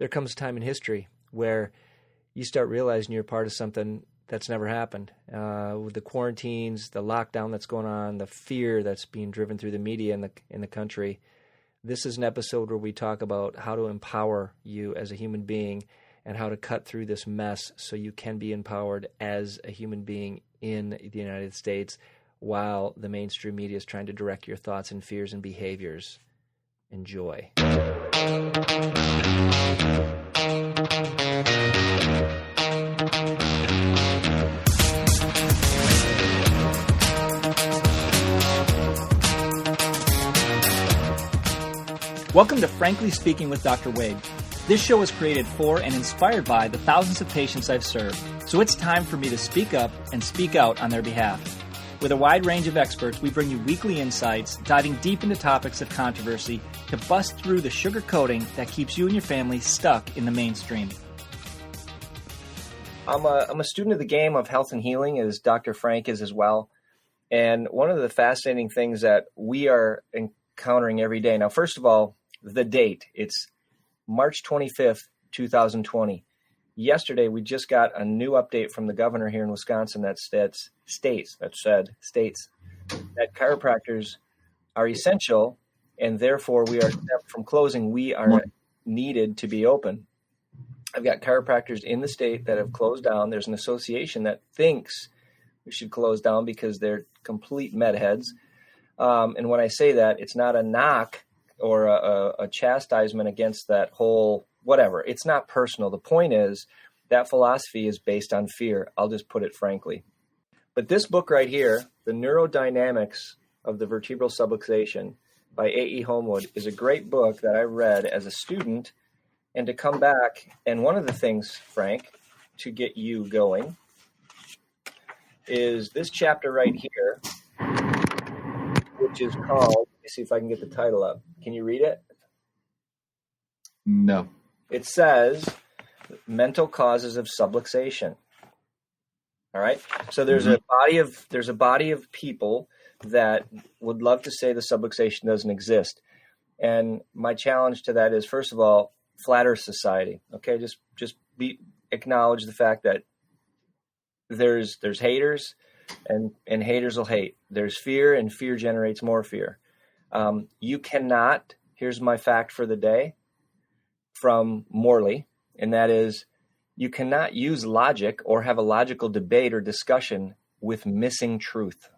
there comes a time in history where you start realizing you're part of something that's never happened. With the quarantines, the lockdown that's going on, the fear that's being driven through the media in the country. This is an episode where we talk about how to empower you as a human being and how to cut through this mess so you can be empowered as a human being in the United States while the mainstream media is trying to direct your thoughts and fears and behaviors. Enjoy. Welcome to Frankly Speaking with Dr. Wade. This show was created for and inspired by the thousands of patients I've served, so it's time for me to speak up and speak out on their behalf. With a wide range of experts, we bring you weekly insights, diving deep into topics of controversy to bust through the sugar coating that keeps you and your family stuck in the mainstream. I'm a student of the game of health and healing, as Dr. Frank is as well. And one of the fascinating things that we are encountering every day. Now, first of all, the date. It's March 25th, 2020. Yesterday, we just got a new update from the governor here in Wisconsin that states that chiropractors are essential, and therefore we are exempt from closing. We are needed to be open. I've got chiropractors in the state that have closed down. There's an association that thinks we should close down because they're complete med heads. And when I say that, it's not a knock or a chastisement against that whole whatever. It's not personal. The point is that philosophy is based on fear. I'll just put it frankly. But this book right here, The Neurodynamics of the Vertebral Subluxation by A.E. Homewood, is a great book that I read as a student. And to come back, and one of the things, Frank, to get you going, is this chapter right here, which is called, let me see if I can get the title up. Can you read it? No. It says, Mental Causes of Subluxation. All right. So there's a body of people that would love to say the subluxation doesn't exist. And my challenge to that is, first of all, Flat Earth Society. Okay, just acknowledge the fact that there's haters and haters will hate. There's fear, and fear generates more fear. You cannot, here's my fact for the day from Morley, and that is you cannot use logic or have a logical debate or discussion with missing truth.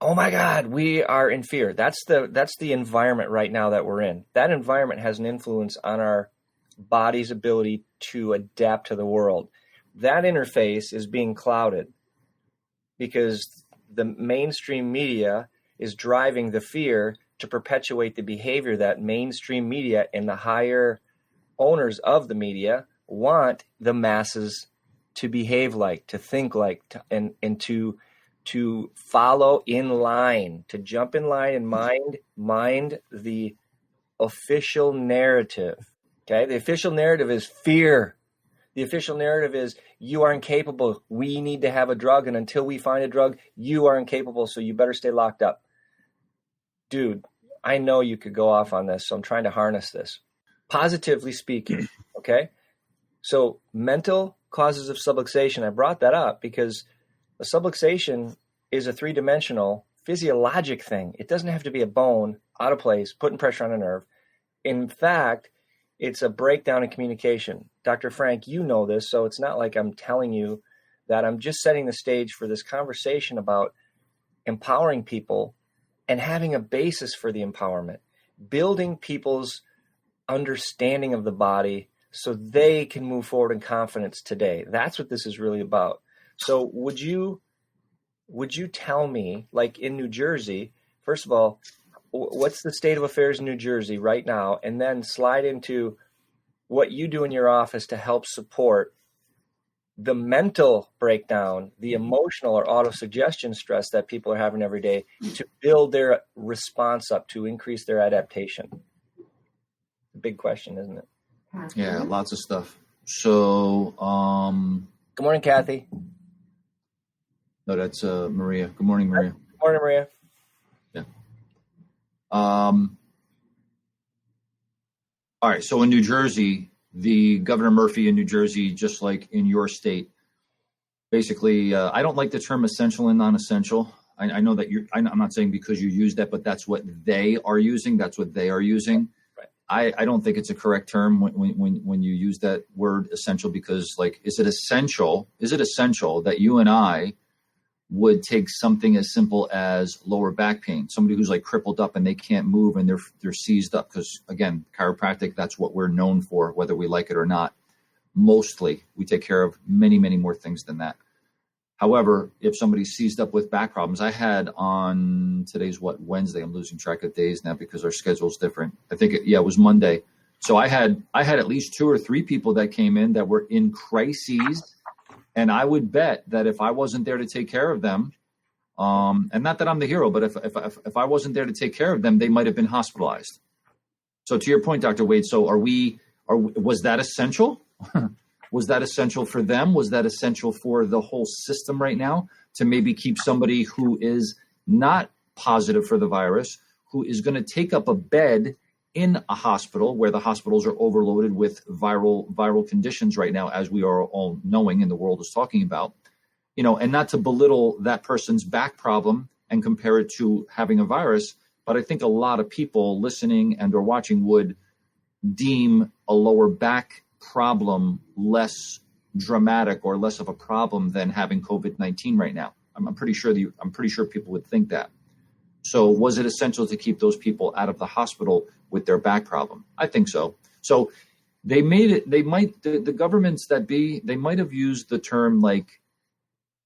Oh my God, we are in fear. That's the environment right now that we're in. That environment has an influence on our body's ability to adapt to the world. That interface is being clouded because the mainstream media is driving the fear to perpetuate the behavior that mainstream media and the higher owners of the media want the masses to behave like, to think like, and to follow in line, to jump in line and mind the official narrative. Okay, the official narrative is fear. The official narrative is you are incapable. We need to have a drug, and until we find a drug, you are incapable, so you better stay locked up. Dude, I know you could go off on this, so I'm trying to harness this. Positively speaking, okay? So mental causes of subluxation, I brought that up because a subluxation is a three-dimensional physiologic thing. It doesn't have to be a bone out of place, putting pressure on a nerve. In fact, it's a breakdown in communication. Dr. Frank, you know this, so it's not like I'm telling you that. I'm just setting the stage for this conversation about empowering people and having a basis for the empowerment, building people's understanding of the body so they can move forward in confidence today. That's what this is really about. So would you tell me, like in New Jersey, first of all, what's the state of affairs in New Jersey right now? And then slide into what you do in your office to help support the mental breakdown, the emotional or autosuggestion stress that people are having every day to build their response up, to increase their adaptation. Big question, isn't it? Yeah, lots of stuff. So, good morning, Kathy. No, that's Maria. Good morning, Maria. Good morning, Maria. Yeah. All right. So in New Jersey, the Governor Murphy in New Jersey, just like in your state, basically, I don't like the term essential and non-essential. I know that I'm not saying because you use that, but that's what they are using. That's what they are using. Right. I don't think it's a correct term when you use that word essential, because like, is it essential that you and I would take something as simple as lower back pain, somebody who's like crippled up and they can't move and they're seized up? Because again, chiropractic, that's what we're known for, whether we like it or not. Mostly we take care of many, many more things than that. However, if somebody's seized up with back problems, I had on today's Wednesday, I'm losing track of days now because our schedule's different. I think it was Monday. So I had at least 2 or 3 people that came in that were in crises. And I would bet that if I wasn't there to take care of them, and not that I'm the hero, but if I wasn't there to take care of them, they might have been hospitalized. So to your point, Dr. Wade, so was that essential? Was that essential for them? Was that essential for the whole system right now to maybe keep somebody who is not positive for the virus, who is going to take up a bed in a hospital where the hospitals are overloaded with viral conditions right now, as we are all knowing and the world is talking about, and not to belittle that person's back problem and compare it to having a virus. But I think a lot of people listening and or watching would deem a lower back problem less dramatic or less of a problem than having COVID-19 right now. I'm pretty sure people would think that. So was it essential to keep those people out of the hospital with their back problem? I think so. So they made it, the governments they might have used the term like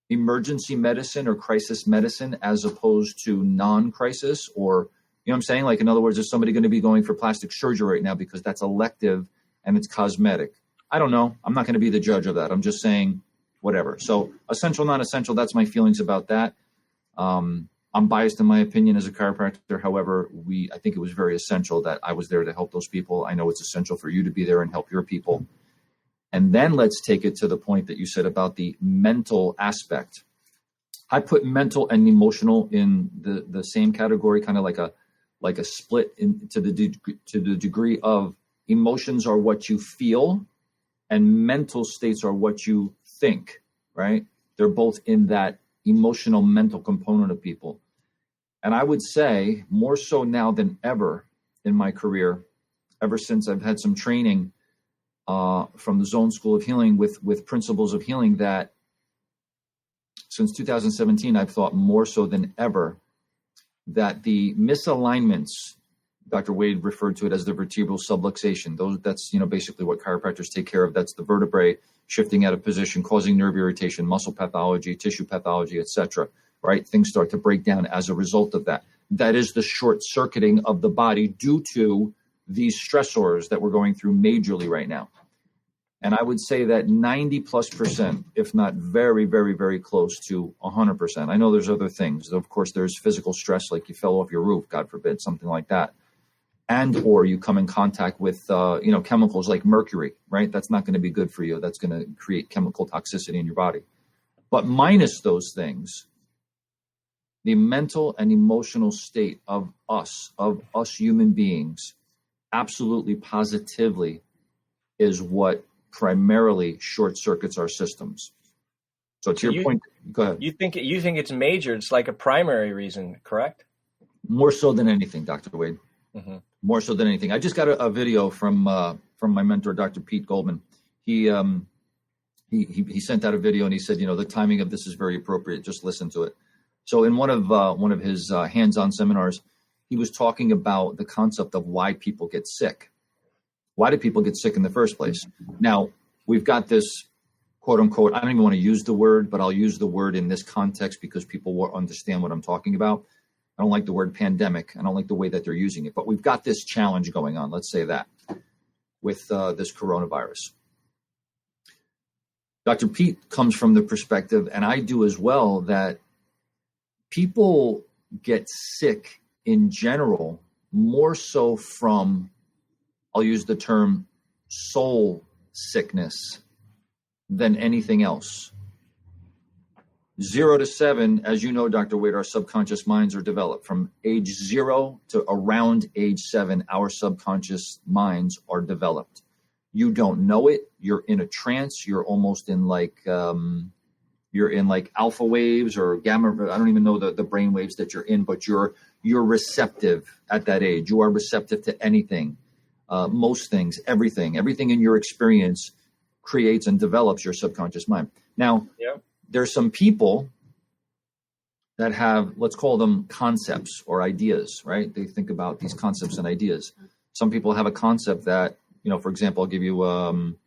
emergency medicine or crisis medicine as opposed to non-crisis, or, you know what I'm saying? Like, in other words, is somebody going to be going for plastic surgery right now because that's elective and it's cosmetic? I don't know. I'm not going to be the judge of that. I'm just saying whatever. So essential, non-essential, that's my feelings about that. I'm biased in my opinion as a chiropractor. However, I think it was very essential that I was there to help those people. I know it's essential for you to be there and help your people. And then let's take it to the point that you said about the mental aspect. I put mental and emotional in the same category, kind of like a split to the degree of emotions are what you feel and mental states are what you think, right? They're both in that emotional, mental component of people. And I would say more so now than ever in my career, ever since I've had some training from the Zone School of Healing with principles of healing, that since 2017, I've thought more so than ever that the misalignments, Dr. Wade referred to it as the vertebral subluxation. That's basically what chiropractors take care of. That's the vertebrae shifting out of position, causing nerve irritation, muscle pathology, tissue pathology, etc. Right? Things start to break down as a result of that. That is the short circuiting of the body due to these stressors that we're going through majorly right now. And I would say that 90+%, if not very, very, very close to 100%. I know there's other things. Of course, there's physical stress, like you fell off your roof, God forbid, something like that. And or you come in contact with chemicals like mercury, right? That's not going to be good for you. That's going to create chemical toxicity in your body. But minus those things, the mental and emotional state of us human beings, absolutely positively is what primarily short circuits our systems. So to your point, go ahead. You think it's major? It's like a primary reason, correct? More so than anything, Dr. Wade. Mm-hmm. More so than anything. I just got a video from my mentor, Dr. Pete Goldman. He sent out a video and he said, the timing of this is very appropriate. Just listen to it. So in one of his hands-on seminars, he was talking about the concept of why people get sick. Why do people get sick in the first place? Now, we've got this quote unquote, I don't even want to use the word, but I'll use the word in this context because people will understand what I'm talking about. I don't like the word pandemic. I don't like the way that they're using it, but we've got this challenge going on. Let's say that with this coronavirus. Dr. Pete comes from the perspective, and I do as well, that people get sick in general more so from, I'll use the term soul sickness, than anything else. 0 to 7, as you know, Dr. Wade, our subconscious minds are developed. From age 0 to around age 7, our subconscious minds are developed. You don't know it. You're in a trance. You're almost in like alpha waves or gamma. I don't even know the brain waves that you're in, but you're receptive at that age. You are receptive to anything, most things, everything in your experience creates and develops your subconscious mind. Now, there's some people that have, let's call them concepts or ideas, right? They think about these concepts and ideas. Some people have a concept that, for example, I'll give you an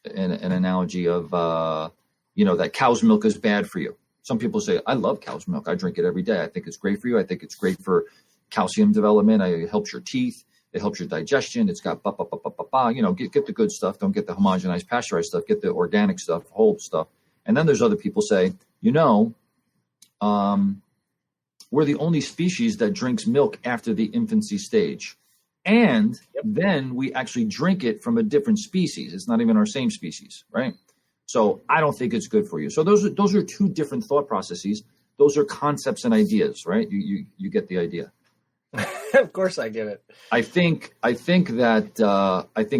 analogy of, that cow's milk is bad for you. Some people say, I love cow's milk. I drink it every day. I think it's great for you. I think it's great for calcium development. It helps your teeth. It helps your digestion. It's got get the good stuff. Don't get the homogenized pasteurized stuff. Get the organic stuff, whole stuff. And then there's other people say, we're the only species that drinks milk after the infancy stage. And then we actually drink it from a different species. It's not even our same species, right? So I don't think it's good for you. So those are two different thought processes. Those are concepts and ideas, right? You get the idea. Of course I get it. I think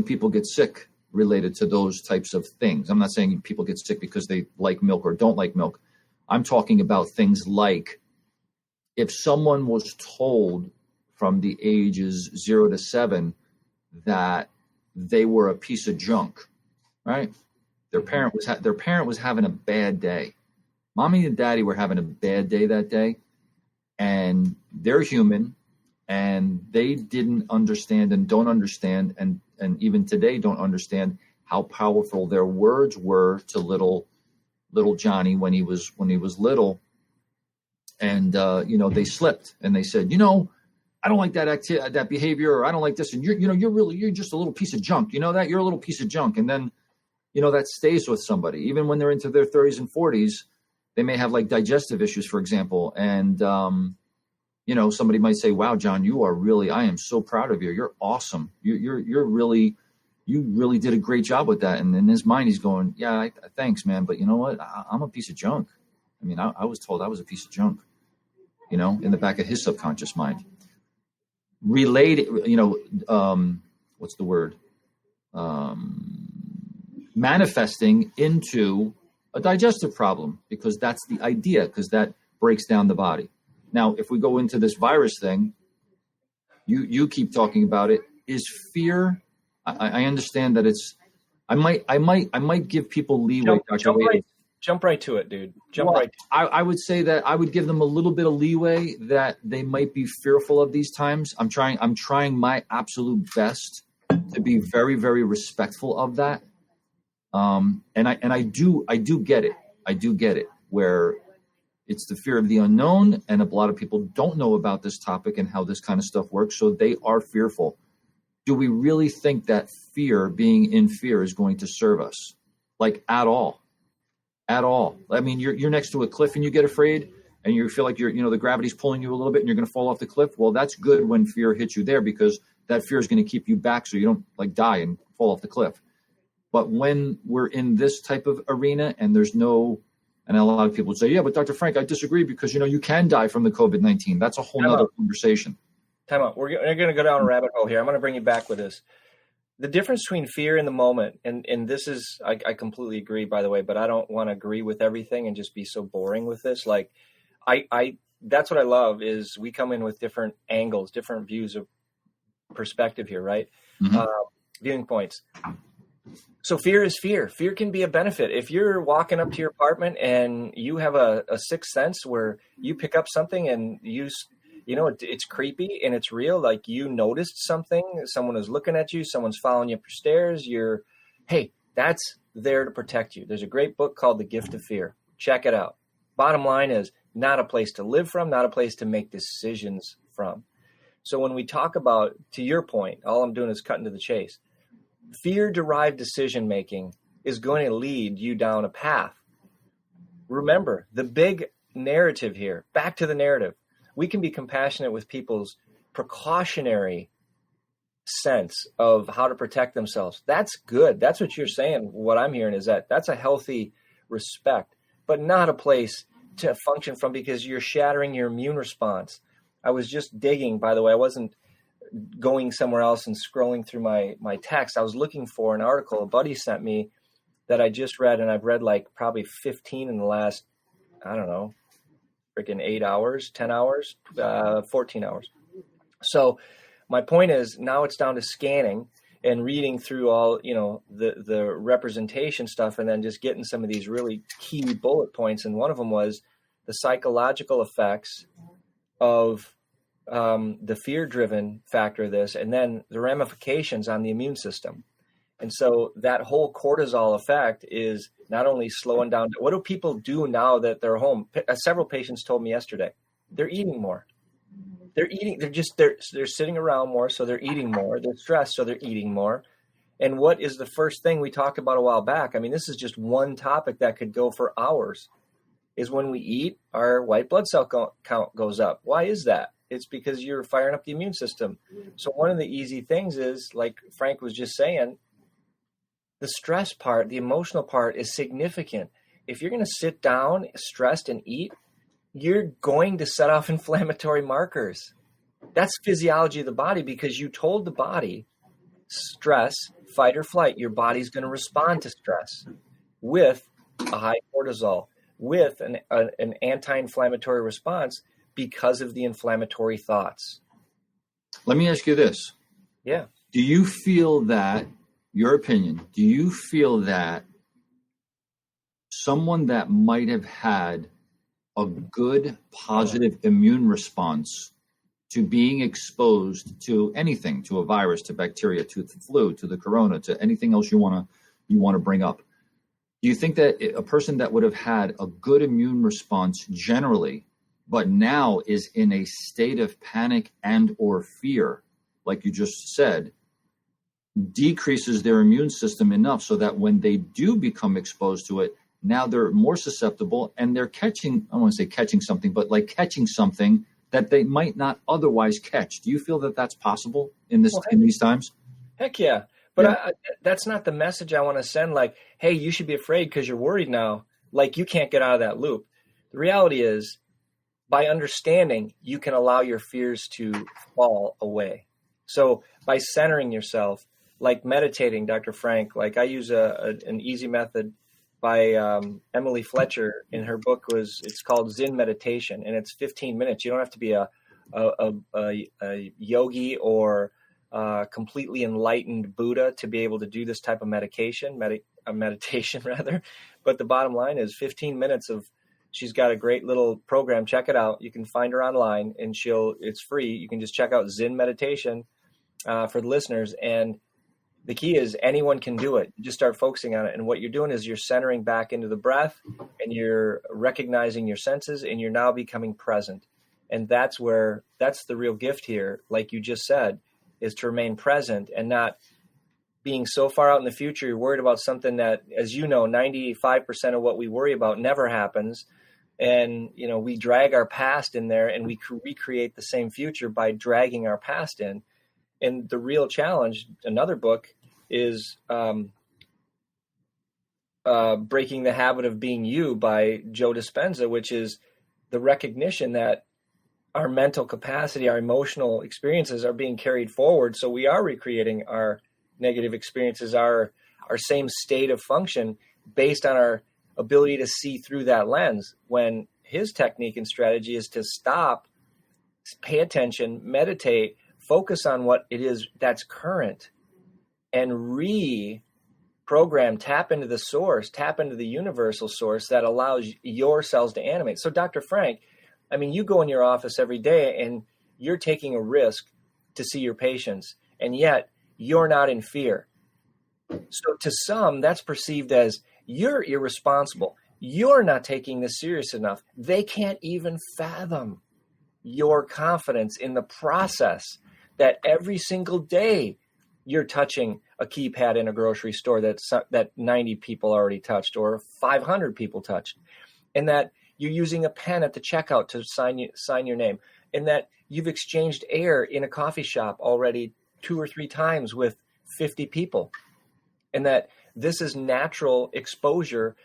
people get sick related to those types of things. I'm not saying people get sick because they like milk or don't like milk. I'm talking about things like if someone was told from the ages 0 to 7 that they were a piece of junk, right? Their parent was having a bad day. Mommy and daddy were having a bad day that day, and they're human, and they didn't understand and don't understand, and even today don't understand how powerful their words were to little Johnny when he was little. And they slipped and they said, I don't like that behavior, or I don't like this, and you're just a little piece of junk. You know that? You're a little piece of junk. And then that stays with somebody even when they're into their 30s and 40s. They may have like digestive issues, for example, and somebody might say, wow, John, I am so proud of you. You're awesome. You really did a great job with that. And in his mind, he's going, yeah, thanks, man. But you know what? I'm a piece of junk. I mean, I was told I was a piece of junk, in the back of his subconscious mind. Related, what's the word? Manifesting into a digestive problem, because that's the idea, because that breaks down the body. Now, if we go into this virus thing, you keep talking about it. Is fear? I understand that it's. I might give people leeway. Jump right to it, dude. I would say that I would give them a little bit of leeway that they might be fearful of these times. I'm trying my absolute best to be very, very respectful of that. And I do get it. I do get it, where it's the fear of the unknown, and a lot of people don't know about this topic and how this kind of stuff works, so they are fearful. Do we really think that fear, being in fear, is going to serve us? Like, at all? At all? I mean, you're next to a cliff and you get afraid, and you feel like the gravity's pulling you a little bit and you're going to fall off the cliff. Well, that's good when fear hits you there, because that fear is going to keep you back so you don't like die and fall off the cliff. But when we're in this type of arena and there's no, and a lot of people would say, yeah, but Dr. Frank, I disagree, because, you can die from the COVID-19. That's a whole nother conversation. Time out. We're going to go down a rabbit hole here. I'm going to bring you back with this. The difference between fear in the moment, and this is, I completely agree, by the way, but I don't want to agree with everything and just be so boring with this. Like, that's what I love, is we come in with different angles, different views of perspective here, right? Mm-hmm. Viewing points. So fear is fear. Fear can be a benefit. If you're walking up to your apartment and you have a sixth sense where you pick up something and it's creepy and it's real, like you noticed something, someone is looking at you, someone's following you up your stairs, hey, that's there to protect you. There's a great book called The Gift of Fear. Check it out. Bottom line is, not a place to live from, not a place to make decisions from. So when we talk about, to your point, all I'm doing is cutting to the chase. Fear-derived decision-making is going to lead you down a path. Remember, the big narrative here, back to the narrative. We can be compassionate with people's precautionary sense of how to protect themselves. That's good. That's what you're saying. What I'm hearing is that's a healthy respect, but not a place to function from, because you're shattering your immune response. I was just digging, by the way. I wasn't going somewhere else and scrolling through my text, I was looking for an article a buddy sent me that I just read, and I've read like probably 15 in the last, I don't know, freaking 8 hours, 10 hours, 14 hours. So my point is, now it's down to scanning and reading through all, the representation stuff, and then just getting some of these really key bullet points. And one of them was the psychological effects of the fear-driven factor of this, and then the ramifications on the immune system. And so that whole cortisol effect is not only slowing down. What do people do now that they're home? Several patients told me yesterday, they're eating more. They're sitting around more, so they're eating more. They're stressed, so they're eating more. And what is the first thing we talked about a while back? I mean, this is just one topic that could go for hours, is when we eat, our white blood cell count goes up. Why is that? It's because you're firing up the immune system. So one of the easy things is, like Frank was just saying, the stress part, the emotional part is significant. If you're going to sit down stressed and eat, you're going to set off inflammatory markers. That's physiology of the body, because you told the body, stress, fight or flight. Your body's going to respond to stress with a high cortisol, with an anti-inflammatory response because of the inflammatory thoughts. Let me ask you this. Yeah. Do you feel that, your opinion, do you feel that someone that might have had a good, positive immune response to being exposed to anything, to a virus, to bacteria, to the flu, to the corona, to anything else you want to bring up, do you think that a person that would have had a good immune response generally, but now is in a state of panic and or fear, like you just said, decreases their immune system enough so that when they do become exposed to it, now they're more susceptible and they're catching, I don't want to say catching something, but like catching something that they might not otherwise catch. Do you feel that that's possible in these times? Heck yeah. But that's not the message I want to send. Like, hey, you should be afraid because you're worried now. Like, you can't get out of that loop. The reality is, by understanding, you can allow your fears to fall away. So by centering yourself, like meditating, Dr. Frank, like I use an easy method by Emily Fletcher in her book. It's called Zen Meditation, and it's 15 minutes. You don't have to be a yogi or completely enlightened Buddha to be able to do this type of meditation rather. But the bottom line is 15 minutes of, she's got a great little program. Check it out. You can find her online, and it's free. You can just check out Zen Meditation for the listeners. And the key is anyone can do it. You just start focusing on it. And what you're doing is you're centering back into the breath, and you're recognizing your senses, and you're now becoming present. And that's the real gift here, like you just said, is to remain present and not being so far out in the future. You're worried about something that, as you know, 95% of what we worry about never happens. And, we drag our past in there, and we recreate the same future by dragging our past in. And the real challenge, another book, is Breaking the Habit of Being You by Joe Dispenza, which is the recognition that our mental capacity, our emotional experiences are being carried forward. So we are recreating our negative experiences, our same state of function based on our ability to see through that lens, when his technique and strategy is to stop, pay attention, meditate, focus on what it is that's current, and reprogram, tap into the source, tap into the universal source that allows your cells to animate. So Dr. Frank, I mean, you go in your office every day and you're taking a risk to see your patients, and yet you're not in fear. So to some, that's perceived as you're irresponsible. You're not taking this serious enough. They can't even fathom your confidence in the process that every single day you're touching a keypad in a grocery store that 90 people already touched or 500 people touched, and that you're using a pen at the checkout to sign your name, and that you've exchanged air in a coffee shop already 2 or 3 times with 50 people, and that this is natural exposure,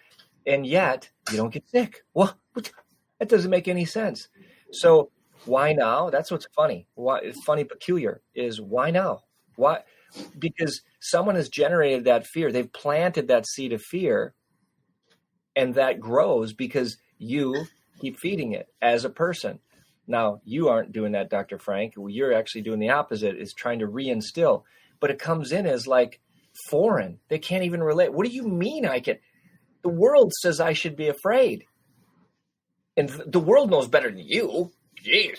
and yet you don't get sick. Well, that doesn't make any sense. So Why now? That's what's funny. Why it's funny, peculiar is why now? Why? Because someone has generated that fear. They've planted that seed of fear, and that grows because you keep feeding it as a person. Now, you aren't doing that, Dr. Frank. You're actually doing the opposite, is trying to reinstill. But it comes in as like foreign. They can't even relate. What do you mean I can? The world says I should be afraid. And the world knows better than you. Jeez.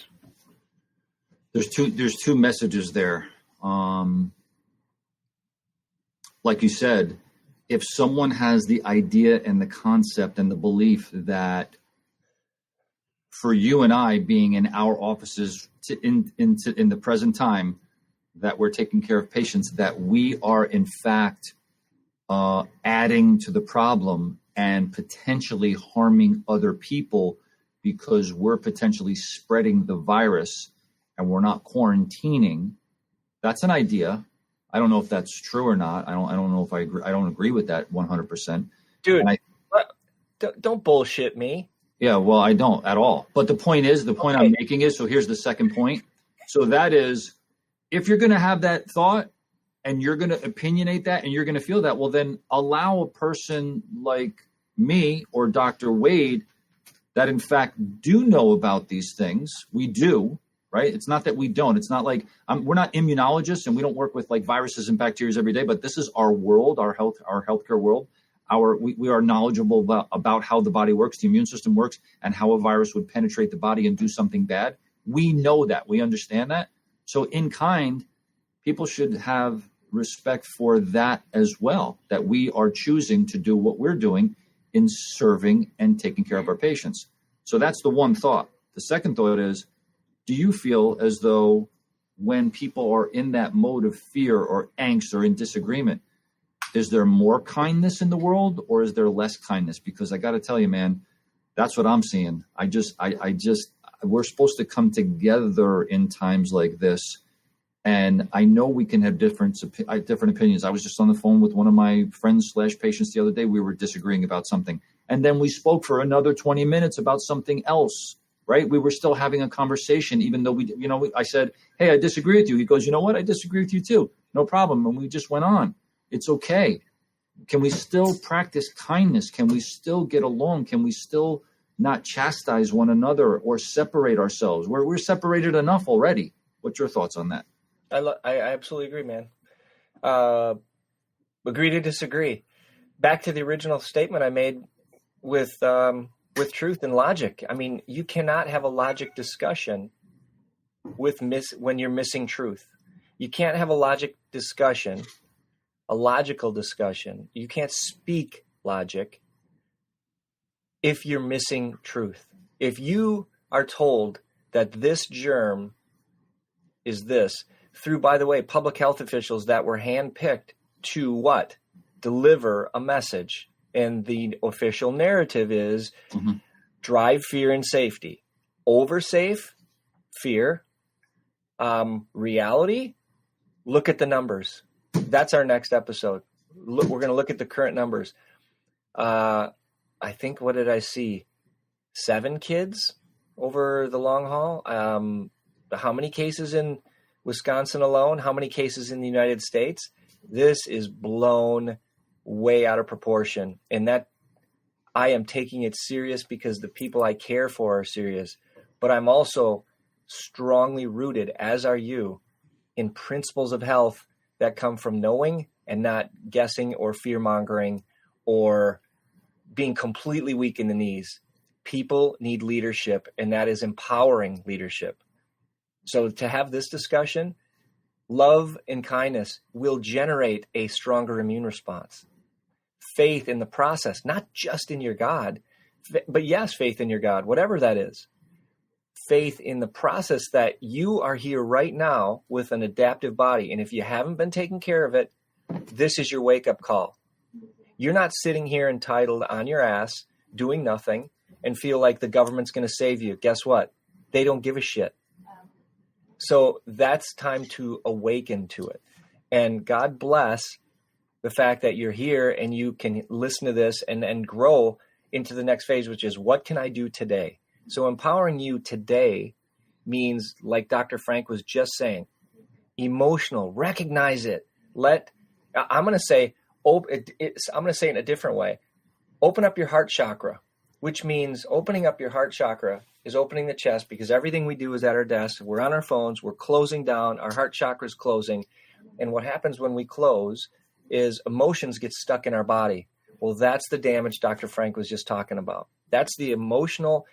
There's two messages there. Like you said, if someone has the idea and the concept and the belief that for you and I being in our offices in the present time, that we're taking care of patients, that we are in fact adding to the problem and potentially harming other people because we're potentially spreading the virus and we're not quarantining. That's an idea. I don't know if that's true or not. I don't know if I agree. I don't agree with that 100%. Dude, don't bullshit me. Yeah, well, I don't at all. But the point I'm making is, so here's the second point. So that is, if you're going to have that thought and you're going to opinionate that and you're going to feel that, well, then allow a person like me or Dr. Wade that in fact do know about these things. We do, right? It's not that we don't. It's not like we're not immunologists and we don't work with like viruses and bacteria every day, but this is our world, our healthcare world. We are knowledgeable about how the body works, the immune system works, and how a virus would penetrate the body and do something bad. We know that. We understand that. So in kind, people should have respect for that as well, that we are choosing to do what we're doing in serving and taking care of our patients. So that's the one thought. The second thought is, do you feel as though when people are in that mode of fear or angst or in disagreement, is there more kindness in the world or is there less kindness? Because I got to tell you, man, that's what I'm seeing. We're supposed to come together in times like this. And I know we can have different opinions. I was just on the phone with one of my friends / patients the other day. We were disagreeing about something. And then we spoke for another 20 minutes about something else, right? We were still having a conversation, even though I said, hey, I disagree with you. He goes, you know what? I disagree with you too. No problem. And we just went on. It's okay. Can we still practice kindness? Can we still get along? Can we still not chastise one another or separate ourselves? We're separated enough already. What's your thoughts on that? I absolutely agree, man. Agree to disagree. Back to the original statement I made with truth and logic. I mean, you cannot have a logic discussion when you're missing truth. You can't have a logical discussion. You can't speak logic if you're missing truth. If you are told that this germ is this, through, by the way, public health officials that were handpicked to what? Deliver a message. And the official narrative is drive fear and safety. Over safe, fear. Reality, look at the numbers. That's our next episode. We're going to look at the current numbers. I think, what did I see? 7 kids over the long haul. How many cases in Wisconsin alone? How many cases in the United States? This is blown way out of proportion. And that I am taking it serious because the people I care for are serious. But I'm also strongly rooted, as are you, in principles of health that come from knowing and not guessing or fear-mongering or being completely weak in the knees. People need leadership, and that is empowering leadership. So to have this discussion, love and kindness will generate a stronger immune response. Faith in the process, not just in your God, but yes, faith in your God, whatever that is. Faith in the process that you are here right now with an adaptive body. And if you haven't been taking care of it, this is your wake-up call. You're not sitting here entitled on your ass, doing nothing, and feel like the government's going to save you. Guess what? They don't give a shit. So that's time to awaken to it. And God bless the fact that you're here and you can listen to this and grow into the next phase, which is, what can I do today? So empowering you today means, like Dr. Frank was just saying, emotional. Recognize it. I'm going to say it in a different way. Open up your heart chakra, which means opening up your heart chakra is opening the chest, because everything we do is at our desk. We're on our phones. We're closing down. Our heart chakra is closing. And what happens when we close is emotions get stuck in our body. Well, that's the damage Dr. Frank was just talking about. That's the emotional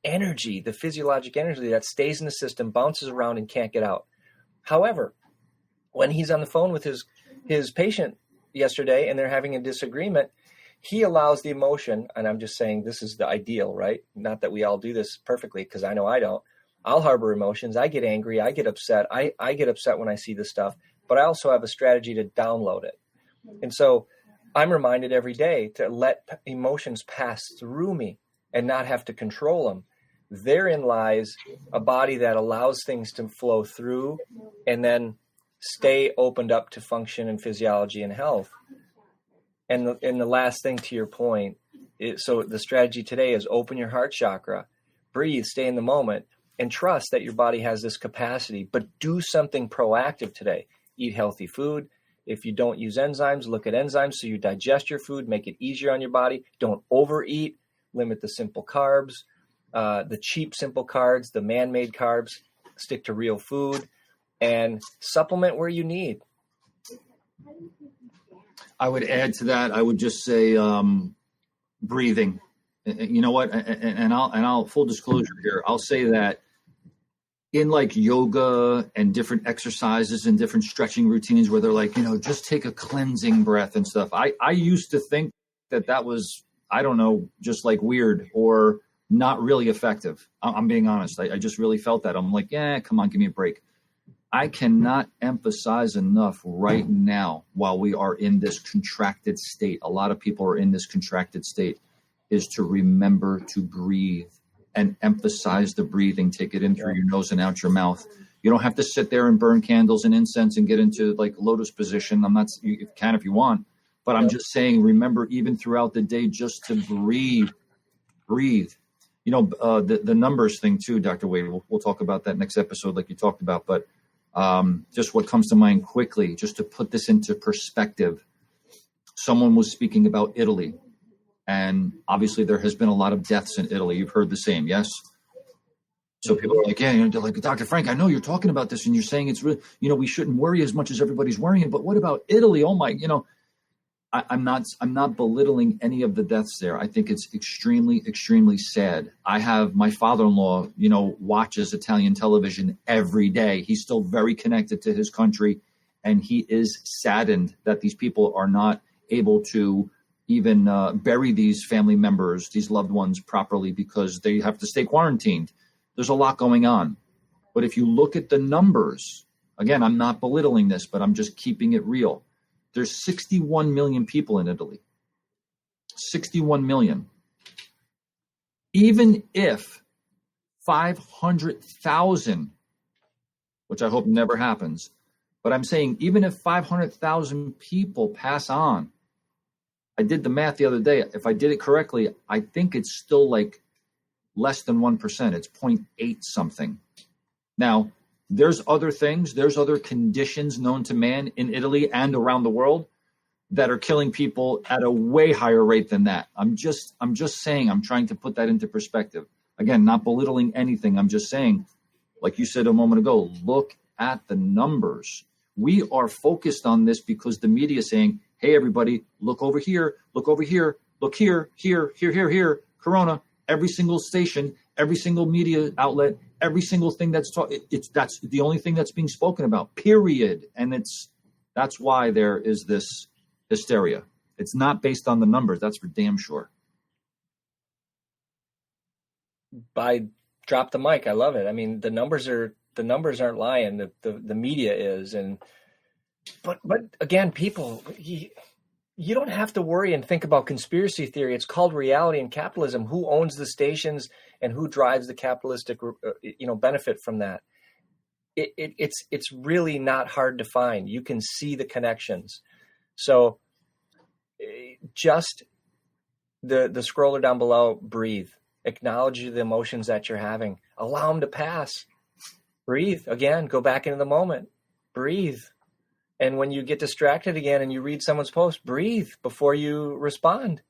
energy, the physiologic energy that stays in the system, bounces around, and can't get out. However, when he's on the phone with his patient yesterday and they're having a disagreement, he allows the emotion, and I'm just saying this is the ideal, right? Not that we all do this perfectly, because I know I don't. I'll harbor emotions. I get angry. I get upset. I get upset when I see this stuff, but I also have a strategy to download it. And so I'm reminded every day to let emotions pass through me and not have to control them. Therein lies a body that allows things to flow through and then stay opened up to function and physiology and health. And the last thing to your point, so the strategy today is open your heart chakra, breathe, stay in the moment, and trust that your body has this capacity, but do something proactive today. Eat healthy food. If you don't use enzymes, look at enzymes so you digest your food, make it easier on your body. Don't overeat, limit the simple carbs, the cheap simple carbs, the man-made carbs, stick to real food, and supplement where you need. I would add to that. I would just say breathing. You know what? And I'll full disclosure here. I'll say that in like yoga and different exercises and different stretching routines where they're like, just take a cleansing breath and stuff. I used to think that was, I don't know, just like weird or not really effective. I'm being honest. I just really felt that. I'm like, come on, give me a break. I cannot emphasize enough right now, while we are in this contracted state, a lot of people are in this contracted state, is to remember to breathe and emphasize the breathing. Take it in through your nose and out your mouth. You don't have to sit there and burn candles and incense and get into like lotus position. You can if you want, but I'm just saying, remember even throughout the day, just to breathe. The numbers thing too, Dr. Wade, we'll talk about that next episode like you talked about, but just what comes to mind quickly, just to put this into perspective. Someone was speaking about Italy, and obviously there has been a lot of deaths in Italy. You've heard the same, yes? So people are like, they're like, Dr. Frank, I know you're talking about this and you're saying it's really, we shouldn't worry as much as everybody's worrying, but what about Italy? Oh my, I'm not belittling any of the deaths there. I think it's extremely, extremely sad. I have my father-in-law, watches Italian television every day. He's still very connected to his country, and he is saddened that these people are not able to even bury these family members, these loved ones properly, because they have to stay quarantined. There's a lot going on. But if you look at the numbers, again, I'm not belittling this, but I'm just keeping it real. There's 61 million people in Italy. 61 million. Even if 500,000, which I hope never happens, but I'm saying even if 500,000 people pass on, I did the math the other day. If I did it correctly, I think it's still like less than 1%. It's 0.8 something. Now, there's other things, there's other conditions known to man in Italy and around the world that are killing people at a way higher rate than that. I'm just saying, I'm trying to put that into perspective. Again, not belittling anything. I'm just saying, like you said a moment ago, look at the numbers. We are focused on this because the media is saying, hey, everybody, look over here, look here, here, Corona, every single station, every single media outlet, every single thing that's the only thing that's being spoken about, period. And that's why there is this hysteria. It's not based on the numbers. That's for damn sure. I dropped the mic. I love it. I mean, the numbers aren't lying. The media is, but again, people, you don't have to worry and think about conspiracy theory. It's called reality and capitalism. Who owns the stations and who drives the capitalistic, benefit from that? It's really not hard to find. You can see the connections. So just the scroller down below, breathe, acknowledge the emotions that you're having, allow them to pass. Breathe again, go back into the moment, breathe. And when you get distracted again and you read someone's post, breathe before you respond.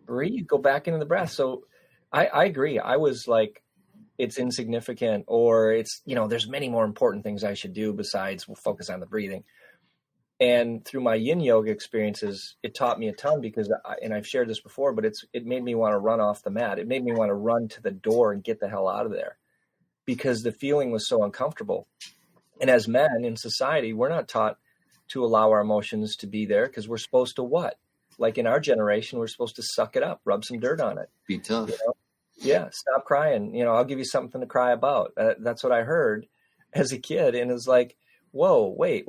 Breathe, go back into the breath. So I agree. I was like, it's insignificant, or it's, there's many more important things I should do besides focus on the breathing. And through my yin yoga experiences, it taught me a ton because, and I've shared this before, but it made me want to run off the mat. It made me want to run to the door and get the hell out of there because the feeling was so uncomfortable. And as men in society, we're not taught to allow our emotions to be there because we're supposed to what? Like in our generation, we're supposed to suck it up, rub some dirt on it. Be tough. Yeah, stop crying. I'll give you something to cry about. That's what I heard as a kid. And it's like, whoa, wait.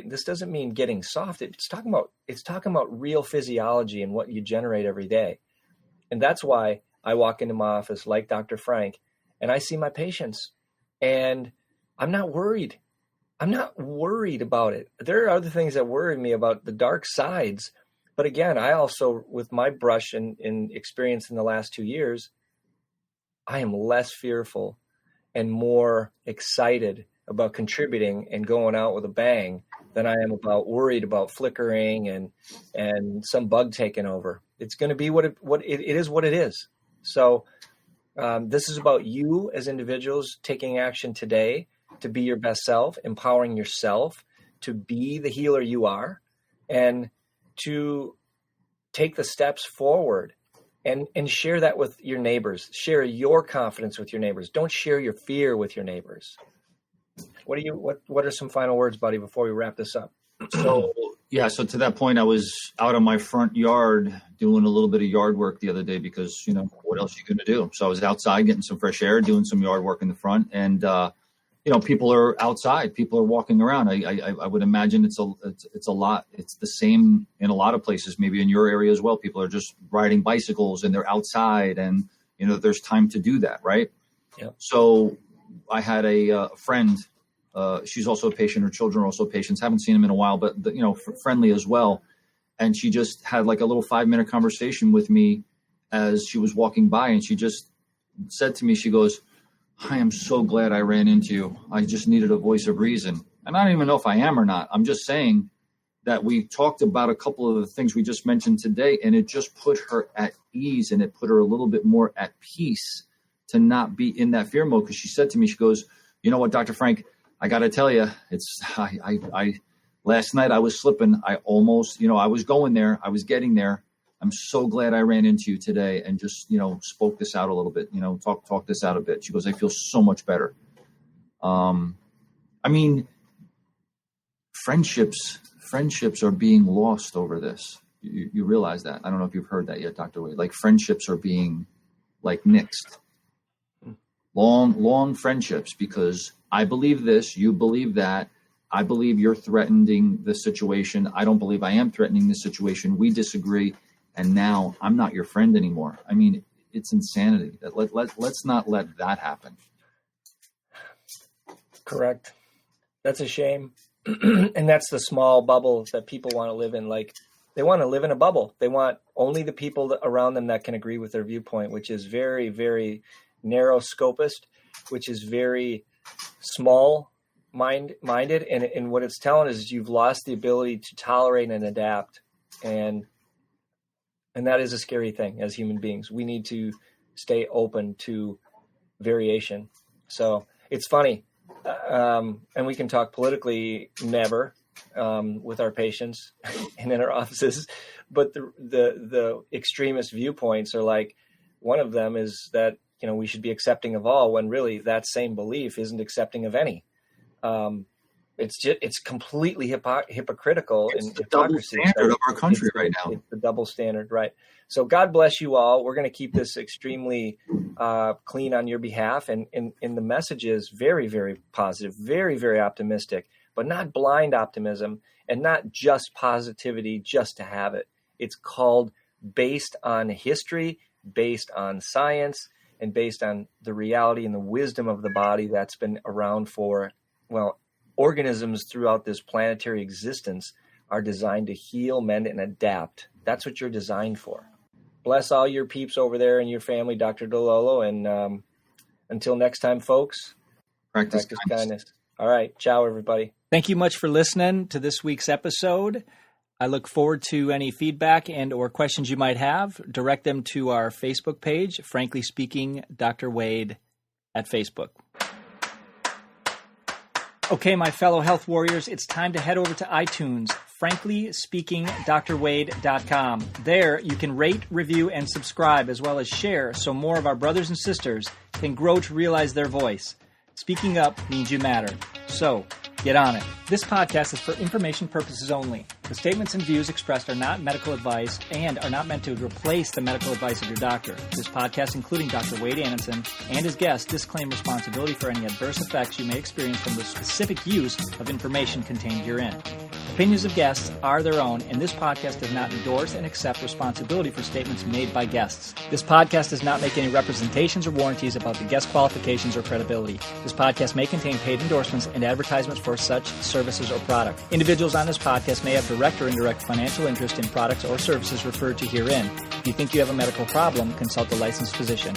This doesn't mean getting soft. It's talking about real physiology and what you generate every day. And that's why I walk into my office like Dr. Frank and I see my patients and I'm not worried. I'm not worried about it. There are other things that worry me about the dark sides. But again, I also, with my brush and experience in the last 2 years, I am less fearful and more excited about contributing and going out with a bang than I am worried about flickering and some bug taking over. It's going to be what it is. So this is about you as individuals taking action today to be your best self, empowering yourself to be the healer you are, and to take the steps forward and share that with your neighbors. Share your confidence with your neighbors. Don't share your fear with your neighbors. What are some final words, buddy, before we wrap this up? So to that point, I was out on my front yard doing a little bit of yard work the other day because, what else are you going to do? So I was outside getting some fresh air, doing some yard work in the front. And, people are outside, people are walking around. I would imagine it's a lot. It's the same in a lot of places, maybe in your area as well. People are just riding bicycles and they're outside and, there's time to do that. Right. Yep. So I had a friend, she's also a patient. Her children are also patients. Haven't seen them in a while, but friendly as well. And she just had like a little 5-minute conversation with me as she was walking by. And she just said to me, she goes, I am so glad I ran into you. I just needed a voice of reason. And I don't even know if I am or not. I'm just saying that we talked about a couple of the things we just mentioned today, and it just put her at ease and it put her a little bit more at peace to not be in that fear mode. Because she said to me, she goes, you know what, Dr. Frank, I got to tell you, last night I was slipping. I almost, I was going there. I was getting there. I'm so glad I ran into you today and just, spoke this out a little bit, talk this out a bit. She goes, I feel so much better. Friendships are being lost over this. You realize that. I don't know if you've heard that yet, Dr. Wade. Like friendships are being like nixed. Long friendships, because I believe this, you believe that. I believe you're threatening the situation. I don't believe I am threatening the situation. We disagree. And now I'm not your friend anymore. I mean, it's insanity. Let's not let that happen. Correct. That's a shame. And that's the small bubble that people want to live in. Like, they want to live in a bubble. They want only the people around them that can agree with their viewpoint, which is very, very narrow scopist, which is very small minded. And what it's telling is you've lost the ability to tolerate and adapt. And that is a scary thing as human beings. We need to stay open to variation. So it's funny. And we can talk politically never with our patients and in our offices. But the extremist viewpoints are like, one of them is that, we should be accepting of all, when really that same belief isn't accepting of any. It's completely hypocritical. It's the double standard of our country right now. It's the double standard, right? So God bless you all. We're going to keep this extremely clean on your behalf. And the message is very, very positive, very, very optimistic, but not blind optimism and not just positivity just to have it. It's called based on history, based on science, and based on the reality and the wisdom of the body that's been around for, organisms throughout this planetary existence are designed to heal, mend, and adapt. That's what you're designed for. Bless all your peeps over there and your family, Dr. DeLolo. And until next time, folks. Practice kindness. All right. Ciao, everybody. Thank you much for listening to this week's episode. I look forward to any feedback and or questions you might have. Direct them to our Facebook page, Frankly Speaking, Dr. Wade at Facebook. Okay, my fellow health warriors, it's time to head over to iTunes, franklyspeakingdrwade.com. There, you can rate, review, and subscribe, as well as share, so more of our brothers and sisters can grow to realize their voice. Speaking up means you matter. So, get on it. This podcast is for information purposes only. The statements and views expressed are not medical advice and are not meant to replace the medical advice of your doctor. This podcast, including Dr. Wade Ananson and his guests, disclaim responsibility for any adverse effects you may experience from the specific use of information contained herein. Opinions of guests are their own, and this podcast does not endorse and accept responsibility for statements made by guests. This podcast does not make any representations or warranties about the guest qualifications or credibility. This podcast may contain paid endorsements and advertisements for such services or product. Individuals on this podcast may have direct or indirect financial interest in products or services referred to herein. If you think you have a medical problem, consult a licensed physician.